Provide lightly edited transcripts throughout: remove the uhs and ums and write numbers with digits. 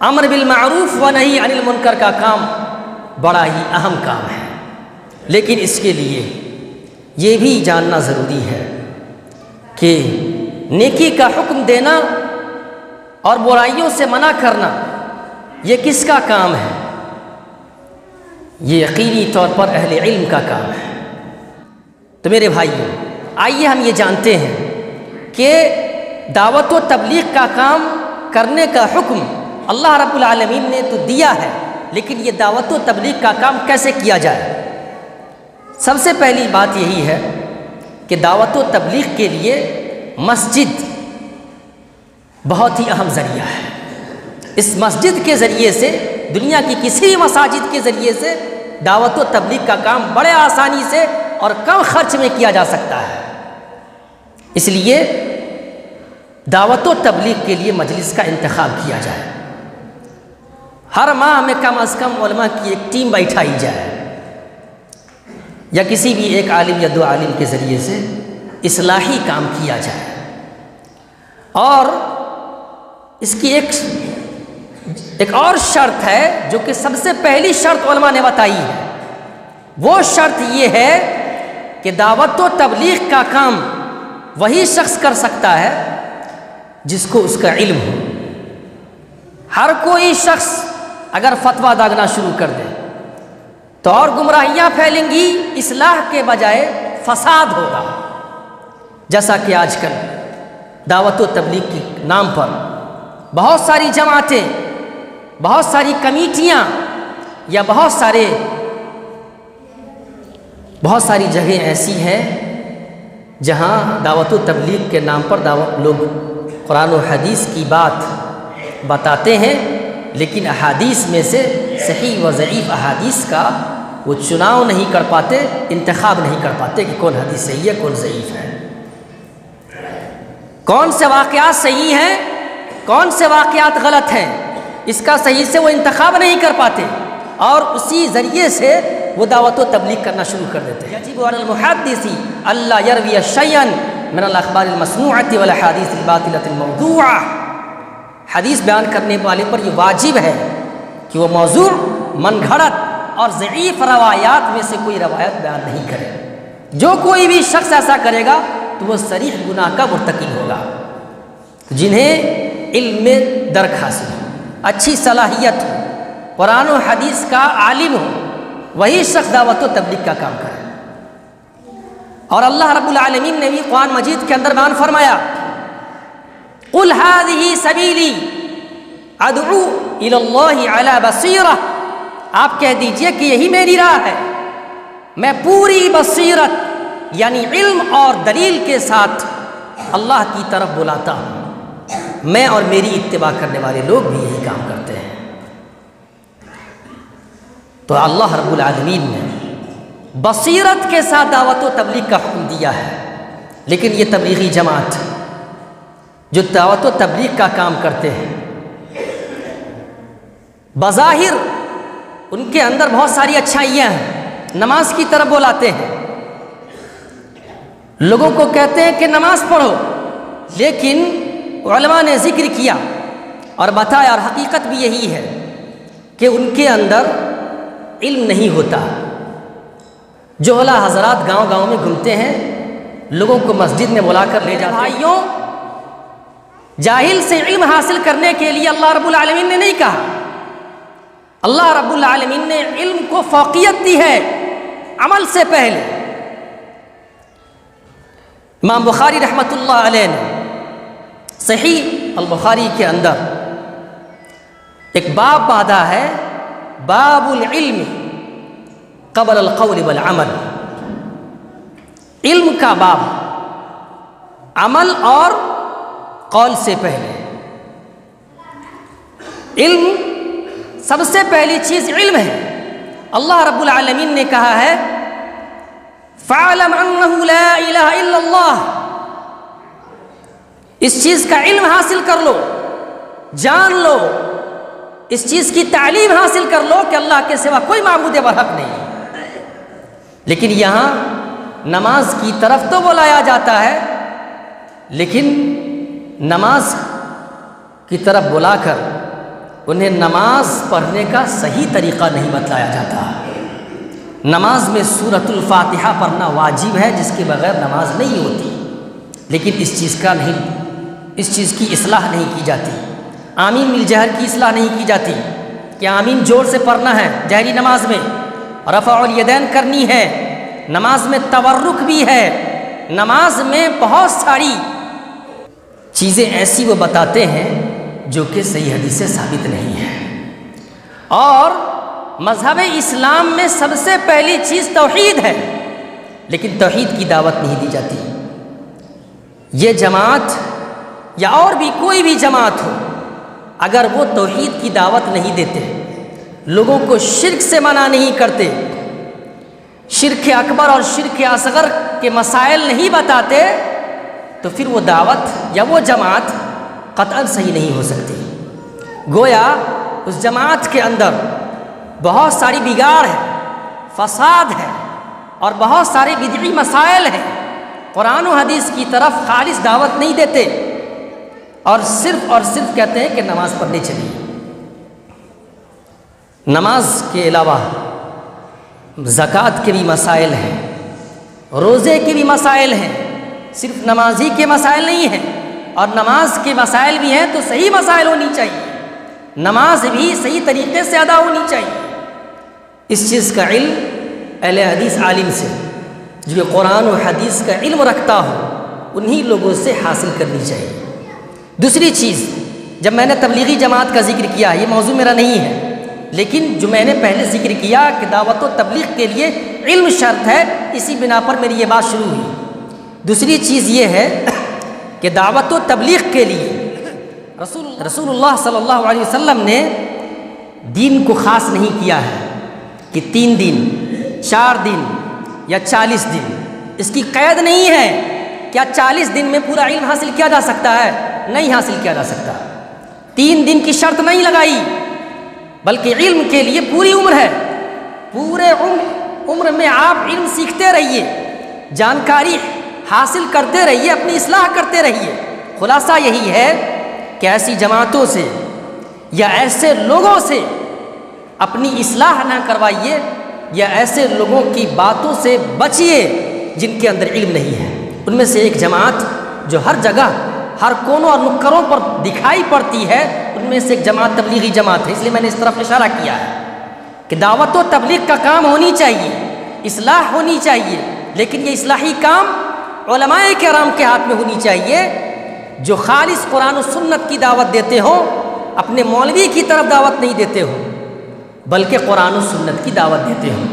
امر بالمعروف و نہی عن المنکر کا کام بڑا ہی اہم کام ہے، لیکن اس کے لیے یہ بھی جاننا ضروری ہے کہ نیکی کا حکم دینا اور برائیوں سے منع کرنا یہ کس کا کام ہے؟ یہ یقینی طور پر اہل علم کا کام ہے۔ تو میرے بھائیوں، آئیے ہم یہ جانتے ہیں کہ دعوت و تبلیغ کا کام کرنے کا حکم اللہ رب العالمین نے تو دیا ہے، لیکن یہ دعوت و تبلیغ کا کام کیسے کیا جائے؟ سب سے پہلی بات یہی ہے کہ دعوت و تبلیغ کے لیے مسجد بہت ہی اہم ذریعہ ہے۔ اس مسجد کے ذریعے سے، دنیا کی کسی مساجد کے ذریعے سے دعوت و تبلیغ کا کام بڑے آسانی سے اور کم خرچ میں کیا جا سکتا ہے۔ اس لیے دعوت و تبلیغ کے لیے مجلس کا انتخاب کیا جائے، ہر ماہ میں کم از کم علماء کی ایک ٹیم بیٹھائی جائے، یا کسی بھی ایک عالم یا دو عالم کے ذریعے سے اصلاحی کام کیا جائے۔ اور اس کی ایک اور شرط ہے جو کہ سب سے پہلی شرط علماء نے بتائی ہے، وہ شرط یہ ہے کہ دعوت و تبلیغ کا کام وہی شخص کر سکتا ہے جس کو اس کا علم ہو۔ ہر کوئی شخص اگر فتویٰ داغنا شروع کر دے تو اور گمراہیاں پھیلیں گی، اصلاح کے بجائے فساد ہوگا۔ جیسا کہ آج کل دعوت و تبلیغ کے نام پر بہت ساری جماعتیں، بہت ساری کمیٹیاں یا بہت ساری جگہیں ایسی ہیں جہاں دعوت و تبلیغ کے نام پر لوگ قرآن و حدیث کی بات بتاتے ہیں، لیکن احادیث میں سے صحیح و ضعیف احادیث کا وہ چناؤ نہیں کر پاتے، انتخاب نہیں کر پاتے کہ کون حدیث صحیح ہے کون ضعیف ہے، کون سے واقعات صحیح ہیں کون سے واقعات غلط ہیں، اس کا صحیح سے وہ انتخاب نہیں کر پاتے، اور اسی ذریعے سے وہ دعوت و تبلیغ کرنا شروع کر دیتے ہیں۔ یجب علی المحدث الا یروی شیئا من الاخبار المصنوعة والاحادیث الباطلة الموضوعة، حدیث بیان کرنے والے پر یہ واجب ہے کہ وہ موضوع، من گھڑت اور ضعیف روایات میں سے کوئی روایت بیان نہیں کرے۔ جو کوئی بھی شخص ایسا کرے گا تو وہ صریح گناہ کا مرتکب ہوگا۔ جنہیں علم میں درک حاصل ہو، اچھی صلاحیت ہو، قرآن و حدیث کا عالم ہو، وہی شخص دعوت و تبلیغ کا کام کرے۔ اور اللہ رب العالمین نے بھی قرآن مجید کے اندر بیان فرمایا، قل هذه سبیلی ادعو الی اللہ علی بصیرہ، آپ کہہ دیجئے کہ یہی میری راہ ہے، میں پوری بصیرت یعنی علم اور دلیل کے ساتھ اللہ کی طرف بلاتا ہوں۔ میں اور میری اتباع کرنے والے لوگ بھی یہی کام کرتے ہیں۔ تو اللہ رب العالمین نے بصیرت کے ساتھ دعوت و تبلیغ کا حکم دیا ہے، لیکن یہ تبلیغی جماعت جو دعوت و تبلیغ کا کام کرتے ہیں، بظاہر ان کے اندر بہت ساری اچھائیاں ہیں، نماز کی طرف بلاتے ہیں، لوگوں کو کہتے ہیں کہ نماز پڑھو، لیکن علماء نے ذکر کیا اور بتایا، اور حقیقت بھی یہی ہے کہ ان کے اندر علم نہیں ہوتا۔ جوہلا حضرات گاؤں گاؤں میں گھومتے ہیں، لوگوں کو مسجد میں بلا کر لے جاتے ہیں۔ بھائیوں، جاہل سے علم حاصل کرنے کے لیے اللہ رب العالمین نے نہیں کہا، اللہ رب العالمین نے علم کو فوقیت دی ہے عمل سے پہلے۔ امام بخاری رحمۃ اللہ علیہ نے صحیح البخاری کے اندر ایک باب باندھا ہے، باب العلم قبل القول والعمل، علم کا باب، عمل اور قول سے پہلے۔ علم، سب سے پہلی چیز علم ہے۔ اللہ رب العالمین نے کہا ہے، فَاعْلَمْ أَنَّهُ لَا إِلَهَ إِلَّا اللَّهُ، اس چیز کا علم حاصل کر لو، جان لو، اس چیز کی تعلیم حاصل کر لو کہ اللہ کے سوا کوئی معبود برحق نہیں۔ لیکن یہاں نماز کی طرف تو بلایا جاتا ہے، لیکن نماز کی طرف بلا کر انہیں نماز پڑھنے کا صحیح طریقہ نہیں بتلایا جاتا۔ نماز میں سورۃ الفاتحہ پڑھنا واجب ہے، جس کے بغیر نماز نہیں ہوتی، لیکن اس چیز کی اصلاح نہیں کی جاتی۔ آمین بالجہر کی اصلاح نہیں کی جاتی کہ آمین زور سے پڑھنا ہے جہری نماز میں، رفع الیدین کرنی ہے، نماز میں تورک بھی ہے، نماز میں بہت ساری چیزیں ایسی وہ بتاتے ہیں جو کہ صحیح حدیث سے ثابت نہیں ہے۔ اور مذہب اسلام میں سب سے پہلی چیز توحید ہے، لیکن توحید کی دعوت نہیں دی جاتی۔ یہ جماعت یا اور بھی کوئی بھی جماعت ہو، اگر وہ توحید کی دعوت نہیں دیتے، لوگوں کو شرک سے منع نہیں کرتے، شرک اکبر اور شرک اصغر کے مسائل نہیں بتاتے، تو پھر وہ دعوت یا وہ جماعت قطعاً صحیح نہیں ہو سکتی۔ گویا اس جماعت کے اندر بہت ساری بگاڑ ہے، فساد ہے، اور بہت سارے بدعی مسائل ہیں، قرآن و حدیث کی طرف خالص دعوت نہیں دیتے، اور صرف کہتے ہیں کہ نماز پڑھنے چلیے۔ نماز کے علاوہ زکوٰۃ کے بھی مسائل ہیں، روزے کے بھی مسائل ہیں، صرف نماز ہی کے مسائل نہیں ہیں، اور نماز کے مسائل بھی ہیں تو صحیح مسائل ہونی چاہیے، نماز بھی صحیح طریقے سے ادا ہونی چاہیے۔ اس چیز کا علم اہل حدیث عالم سے، جو قرآن و حدیث کا علم رکھتا ہو، انہی لوگوں سے حاصل کرنی چاہیے۔ دوسری چیز، جب میں نے تبلیغی جماعت کا ذکر کیا، یہ موضوع میرا نہیں ہے، لیکن جو میں نے پہلے ذکر کیا کہ دعوت و تبلیغ کے لیے علم شرط ہے، اسی بنا پر میری یہ بات شروع ہوئی۔ دوسری چیز یہ ہے کہ دعوت و تبلیغ کے لیے رسول اللہ صلی اللہ علیہ وسلم نے دین کو خاص نہیں کیا ہے کہ 3 دن 4 دن یا 40 دن، اس کی قید نہیں ہے۔ کیا 40 دن میں پورا علم حاصل کیا جا سکتا ہے؟ نہیں حاصل کیا جا سکتا۔ 3 دن کی شرط نہیں لگائی، بلکہ علم کے لیے پوری عمر ہے۔ پورے عمر میں آپ علم سیکھتے رہیے، جانکاری حاصل کرتے رہیے، اپنی اصلاح کرتے رہیے۔ خلاصہ یہی ہے کہ ایسی جماعتوں سے یا ایسے لوگوں سے اپنی اصلاح نہ کروائیے، یا ایسے لوگوں کی باتوں سے بچیے جن کے اندر علم نہیں ہے۔ ان میں سے ایک جماعت جو ہر جگہ ہر کونوں اور نکروں پر دکھائی پڑتی ہے، ان میں سے ایک جماعت تبلیغی جماعت ہے۔ اس لیے میں نے اس طرف اشارہ کیا ہے کہ دعوت و تبلیغ کا کام ہونی چاہیے، اصلاح ہونی چاہیے، لیکن یہ اصلاحی کام علماء کرام کے ہاتھ میں ہونی چاہیے، جو خالص قرآن و سنت کی دعوت دیتے ہوں، اپنے مولوی کی طرف دعوت نہیں دیتے ہوں، بلکہ قرآن و سنت کی دعوت دیتے ہوں۔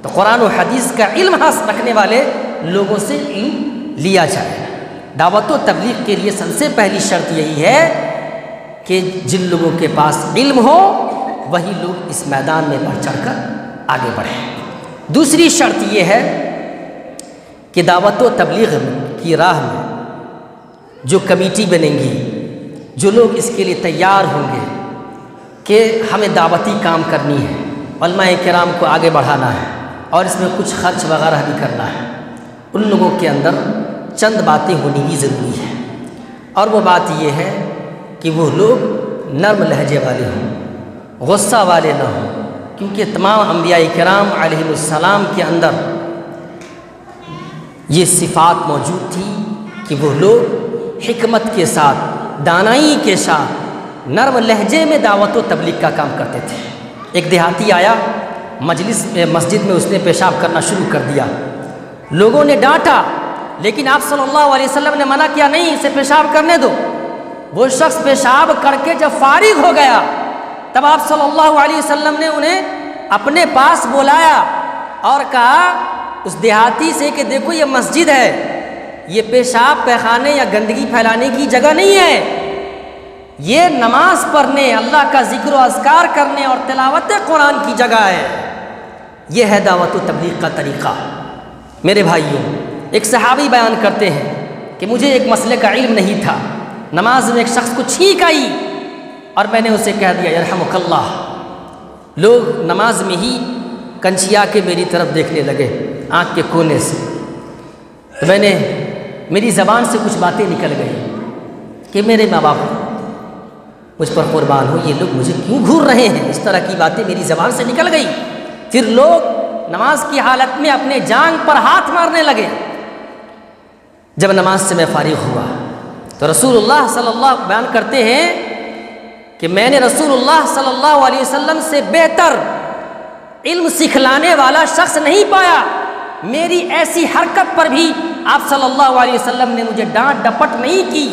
تو قرآن و حدیث کا علم حاصل رکھنے والے لوگوں سے علم لیا جائے۔ دعوت و تبلیغ کے لیے سب سے پہلی شرط یہی ہے کہ جن لوگوں کے پاس علم ہو وہی لوگ اس میدان میں بڑھ چڑھ کر آگے بڑھیں۔ دوسری شرط یہ ہے کہ دعوت و تبلیغ کی راہ میں جو کمیٹی بنیں گی، جو لوگ اس کے لیے تیار ہوں گے کہ ہمیں دعوتی کام کرنی ہے، علماء کرام کو آگے بڑھانا ہے اور اس میں کچھ خرچ وغیرہ بھی کرنا ہے، ان لوگوں کے اندر چند باتیں ہونی بھی ضروری ہے۔ اور وہ بات یہ ہے کہ وہ لوگ نرم لہجے والے ہوں، غصہ والے نہ ہوں، کیونکہ تمام انبیاء کرام علیہ السلام کے اندر یہ صفات موجود تھی کہ وہ لوگ حکمت کے ساتھ، دانائی کے ساتھ، نرم لہجے میں دعوت و تبلیغ کا کام کرتے تھے۔ ایک دیہاتی آیا مسجد میں، اس نے پیشاب کرنا شروع کر دیا، لوگوں نے ڈانٹا، لیکن آپ صلی اللہ علیہ وسلم نے منع کیا، نہیں اسے پیشاب کرنے دو۔ وہ شخص پیشاب کر کے جب فارغ ہو گیا، تب آپ صلی اللہ علیہ وسلم نے انہیں اپنے پاس بلایا اور کہا اس دیہاتی سے کہ دیکھو یہ مسجد ہے، یہ پیشاب پیخانے یا گندگی پھیلانے کی جگہ نہیں ہے، یہ نماز پڑھنے، اللہ کا ذکر و اذکار کرنے اور تلاوت قرآن کی جگہ ہے۔ یہ ہے دعوت و تبلیغ کا طریقہ۔ میرے بھائیوں، ایک صحابی بیان کرتے ہیں کہ مجھے ایک مسئلے کا علم نہیں تھا، نماز میں ایک شخص کو چھینک آئی اور میں نے اسے کہہ دیا یرحمک اللہ۔ لوگ نماز میں ہی کنچیا کے میری طرف دیکھنے لگے آنکھ کے کونے سے، تو میری زبان سے کچھ باتیں نکل گئی کہ میرے ماں باپ مجھ پر قربان ہو، یہ لوگ مجھے کیوں گھور رہے ہیں؟ اس طرح کی باتیں میری زبان سے نکل گئی۔ پھر لوگ نماز کی حالت میں اپنے جانب پر ہاتھ مارنے لگے۔ جب نماز سے میں فارغ ہوا تو رسول اللہ صلی اللہ علیہ وسلم بیان کرتے ہیں کہ میں نے رسول اللہ صلی اللہ علیہ وسلم سے بہتر علم سکھلانے والا شخص نہیں پایا۔ میری ایسی حرکت پر بھی آپ صلی اللہ علیہ وسلم نے مجھے ڈانٹ ڈپٹ نہیں کی،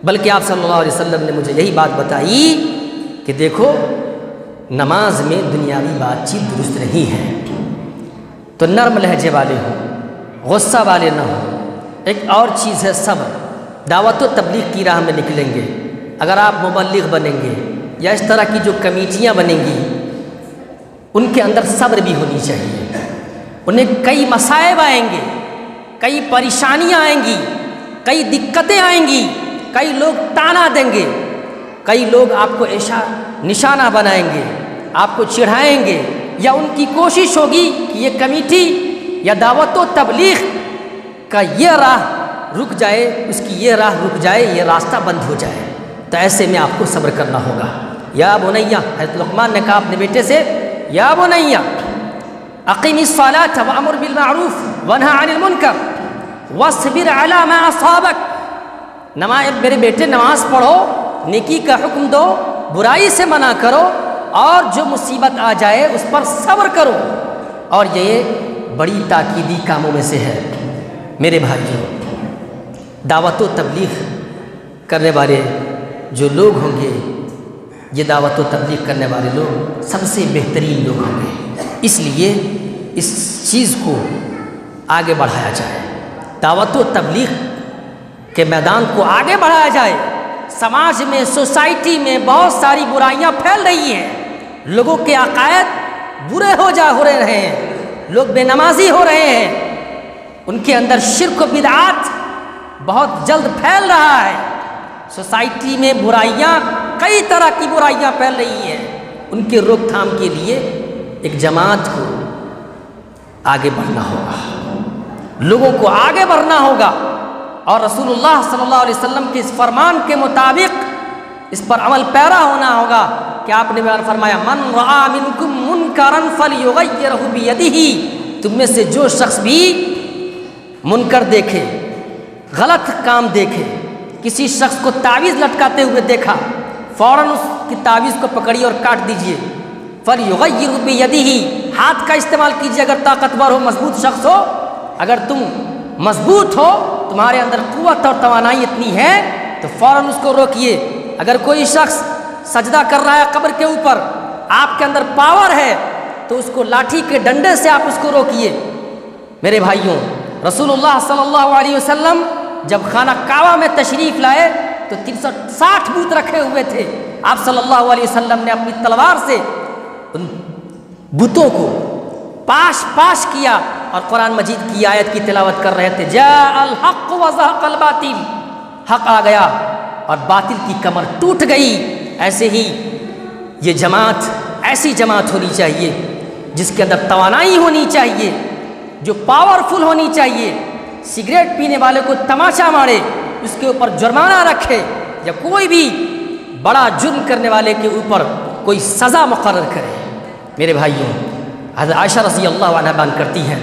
بلکہ آپ صلی اللہ علیہ وسلم نے مجھے یہی بات بتائی کہ دیکھو نماز میں دنیاوی بات چیت درست نہیں ہے، تو نرم لہجے والے ہوں، غصہ والے نہ ہوں۔ ایک اور چیز ہے صبر۔ دعوت و تبلیغ کی راہ میں نکلیں گے، اگر آپ مبلغ بنیں گے یا اس طرح کی جو کمیٹیاں بنیں گی، ان کے اندر صبر بھی ہونی چاہیے۔ انہیں کئی مصائب آئیں گے، کئی پریشانیاں آئیں گی، کئی دقتیں آئیں گی، کئی لوگ تانا دیں گے، کئی لوگ آپ کو ایسا نشانہ بنائیں گے، آپ کو چڑھائیں گے، یا ان کی کوشش ہوگی کہ یہ کمیٹی یا دعوت و تبلیغ کا یہ راہ رک جائے، اس کی یہ راہ رک جائے، یہ راستہ بند ہو جائے۔ تو ایسے میں آپ کو صبر کرنا ہوگا۔ یا بنیا، حضرت لقمان نے کہا اپنے بیٹے سے، یا بنیا اقم الصلاۃ وامر بالمعروف وانہی عن المنکر واصبر علی ما اصابک۔ میرے بیٹے نماز پڑھو، نیکی کا حکم دو، برائی سے منع کرو، اور جو مصیبت آ جائے اس پر صبر کرو۔ اور یہ بڑی تاکیدی کاموں میں سے ہے۔ میرے بھائیوں، دعوت و تبلیغ کرنے والے جو لوگ ہوں گے، یہ دعوت و تبلیغ کرنے والے لوگ سب سے بہترین لوگ ہوں گے۔ اس لیے اس چیز کو آگے بڑھایا جائے، دعوت و تبلیغ کے میدان کو آگے بڑھایا جائے۔ سماج میں، سوسائٹی میں بہت ساری برائیاں پھیل رہی ہیں، لوگوں کے عقائد برے ہو رہے ہیں، لوگ بے نمازی ہو رہے ہیں، ان کے اندر شرک و بدعات بہت جلد پھیل رہا ہے۔ سوسائٹی میں برائیاں، کئی طرح کی برائیاں پھیل رہی ہیں، ان کے روک تھام کے لیے ایک جماعت کو آگے بڑھنا ہوگا، لوگوں کو آگے بڑھنا ہوگا، اور رسول اللہ صلی اللہ علیہ وسلم کے اس فرمان کے مطابق اس پر عمل پیرا ہونا ہوگا کہ آپ نے بیان فرمایا من رعا منکم منکرا فلیغیرہ بیدہ۔ تم میں سے جو شخص بھی منکر دیکھے، غلط کام دیکھے، کسی شخص کو تعویذ لٹکاتے ہوئے دیکھا، فوراً اس کی تعویذ کو پکڑیے اور کاٹ دیجئے۔ فلیغیرہ بیدہ، ہاتھ کا استعمال کیجئے اگر طاقتور ہو، مضبوط شخص ہو۔ اگر تم مضبوط ہو، تمہارے اندر قوت اور توانائی اتنی ہے تو فوراً اس کو روکیے۔ اگر کوئی شخص سجدہ کر رہا ہے قبر کے اوپر، آپ کے اندر پاور ہے تو اس کو لاٹھی کے ڈنڈے سے آپ اس کو روکیے۔ میرے بھائیوں، رسول اللہ صلی اللہ علیہ وسلم جب خانہ کعبہ میں تشریف لائے تو 360 بت رکھے ہوئے تھے۔ آپ صلی اللہ علیہ وسلم نے اپنی تلوار سے ان بتوں کو پاش کیا اور قرآن مجید کی آیت کی تلاوت کر رہے تھے، جاء الحق وزهق الباطل، حق آ گیا اور باطل کی کمر ٹوٹ گئی۔ ایسے ہی یہ جماعت ایسی جماعت ہونی چاہیے جس کے اندر توانائی ہونی چاہیے، جو پاورفل ہونی چاہیے۔ سگریٹ پینے والے کو تماشا مارے، اس کے اوپر جرمانہ رکھے، یا کوئی بھی بڑا جرم کرنے والے کے اوپر کوئی سزا مقرر کرے۔ میرے بھائیوں، حضرت عائشہ رضی اللہ عنہا بیان کرتی ہیں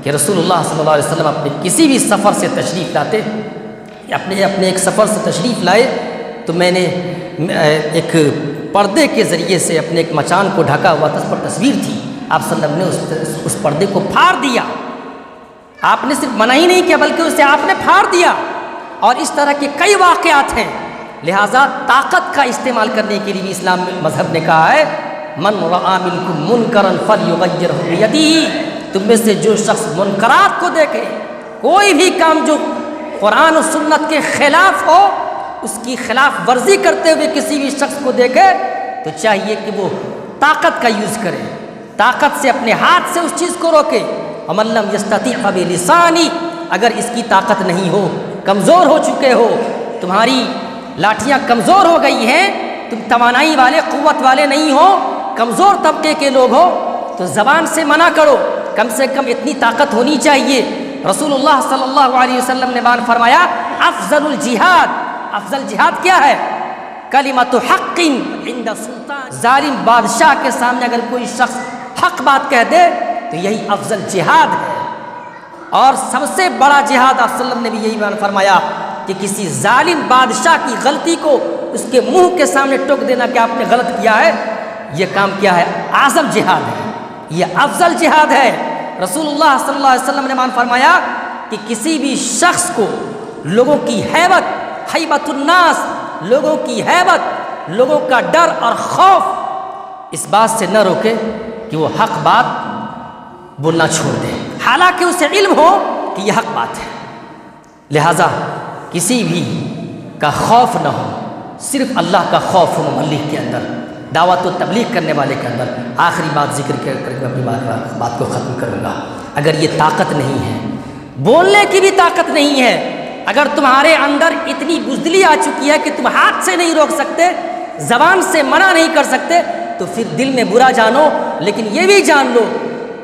کہ رسول اللہ صلی اللہ علیہ وسلم اپنے کسی بھی سفر سے تشریف لاتے، اپنے ایک سفر سے تشریف لائے تو میں نے ایک پردے کے ذریعے سے اپنے ایک مچان کو ڈھکا ہوا تھا، اس پر تصویر تھی، آپ صلی اللہ علیہ وسلم نے اس پردے کو پھاڑ دیا۔ آپ نے صرف منع ہی نہیں کیا بلکہ اسے آپ نے پھاڑ دیا۔ اور اس طرح کے کئی واقعات ہیں، لہٰذا طاقت کا استعمال کرنے کے لیے بھی اسلام مذہب نے کہا ہے من رعا منکم منکرا فلیغیرہ بیدہ۔ تم میں سے جو شخص منکرات کو دیکھے، کوئی بھی کام جو قرآن و سنت کے خلاف ہو، اس کی خلاف ورزی کرتے ہوئے کسی بھی شخص کو دیکھے تو چاہیے کہ وہ طاقت کا یوز کرے، طاقت سے اپنے ہاتھ سے اس چیز کو روکے۔ ومن لم یستطع فبلسانہ، اگر اس کی طاقت نہیں ہو، کمزور ہو چکے ہو، تمہاری لاٹھیاں کمزور ہو گئی ہیں، تم توانائی والے، قوت والے نہیں ہو، کمزور طبقے کے لوگ ہو، تو زبان سے منع کرو، کم سے کم اتنی طاقت ہونی چاہیے۔ رسول اللہ صلی اللہ علیہ وسلم نے بیان فرمایا افضل الجہاد، افضل جہاد کیا ہے؟ کلمۃ حق عند سلطان، ظالم بادشاہ کے سامنے اگر کوئی شخص حق بات کہہ دے تو یہی افضل جہاد ہے۔ اور سب سے بڑا جہاد آپ صلی اللہ علیہ وسلم نے بھی یہی بیان فرمایا کہ کسی ظالم بادشاہ کی غلطی کو اس کے منہ کے سامنے ٹوک دینا کہ آپ نے غلط کیا ہے، یہ کام کیا ہے؟ اعظم جہاد ہے، یہ افضل جہاد ہے۔ رسول اللہ صلی اللہ علیہ وسلم نے بیان فرمایا کہ کسی بھی شخص کو لوگوں کی ہیبت، ہیبت الناس، لوگوں کی ہیبت، لوگوں کا ڈر اور خوف اس بات سے نہ روکے کہ وہ حق بات بولنا چھوڑ دے، حالانکہ اسے علم ہو کہ یہ حق بات ہے۔ لہٰذا کسی بھی کا خوف نہ ہو، صرف اللہ کا خوف ہو مبلغ کے اندر، دعوت و تبلیغ کرنے والے کے اندر۔ آخری بات ذکر کر کے اپنی بات کو ختم کروں گا۔ اگر یہ طاقت نہیں ہے، بولنے کی بھی طاقت نہیں ہے، اگر تمہارے اندر اتنی بزدلی آ چکی ہے کہ تم ہاتھ سے نہیں روک سکتے، زبان سے منع نہیں کر سکتے، تو پھر دل میں برا جانو، لیکن یہ بھی جان لو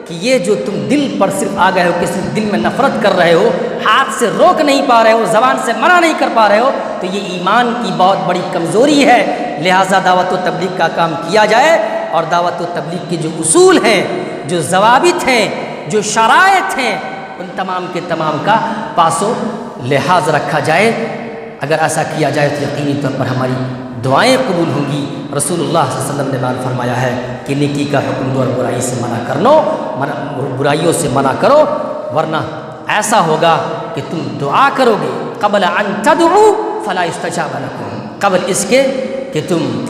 کہ یہ جو تم دل پر صرف آ گئے ہو کہ صرف دل میں نفرت کر رہے ہو، ہاتھ سے روک نہیں پا رہے ہو، زبان سے منع نہیں کر پا رہے ہو، تو یہ ایمان کی بہت بڑی کمزوری ہے۔ لہٰذا دعوت و تبلیغ کا کام کیا جائے، اور دعوت و تبلیغ کے جو اصول ہیں، جو ضوابط ہیں، جو شرائط ہیں، ان تمام کے تمام کا پاس و لحاظ رکھا جائے۔ اگر ایسا کیا جائے تو یقینی طور پر ہماری دعائیں قبول ہوں گی۔ رسول اللہ صلی اللہ علیہ وسلم نے بیان فرمایا ہے کہ نیکی کا حکم دو اور برائی سے منع کرو، برائیوں سے منع کرو، ورنہ ایسا ہوگا کہ تم دعا کرو گے قبل ان تدعوا فلا یستجاب لکم، قبل اس کے کہ تم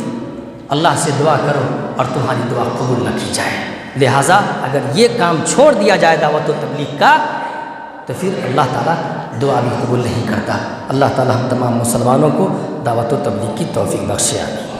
اللہ سے دعا کرو اور تمہاری دعا قبول نہ کی جائے۔ لہٰذا اگر یہ کام چھوڑ دیا جائے دعوت و تبلیغ کا، تو پھر اللہ تعالیٰ دعا بھی قبول نہیں کرتا۔ اللہ تعالیٰ ہم تمام مسلمانوں کو دعوت و تبلیغ کی توفیق بخشے۔ آمین۔